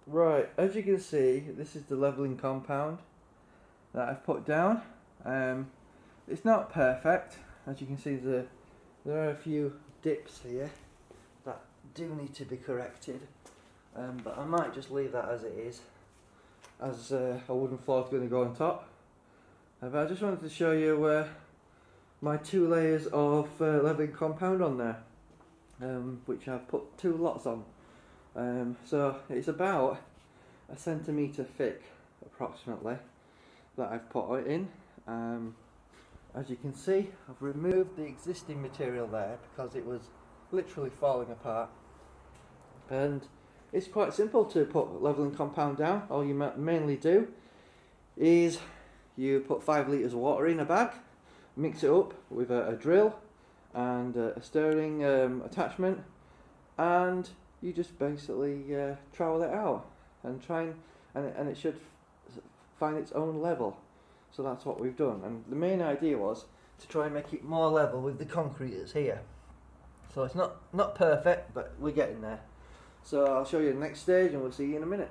Right, as you can see, this is the levelling compound that I've put down. It's not perfect. As you can see, there are a few dips here that do need to be corrected. But I might just leave that as it is, as a wooden floor is going to go on top. But I just wanted to show you my 2 layers of levelling compound on there, which I've put 2 lots on. So it's about a centimetre thick, approximately, that I've put it in. As you can see, I've removed the existing material there because it was literally falling apart. And it's quite simple to put levelling compound down. All you mainly do is you put 5 litres of water in a bag, mix it up with a drill and a stirring attachment, and you just basically trowel it out and and it should find its own level. So that's what we've done, and the main idea was to try and make it more level with the concrete that's here. So it's not perfect, but we're getting there. So I'll show you the next stage and we'll see you in a minute.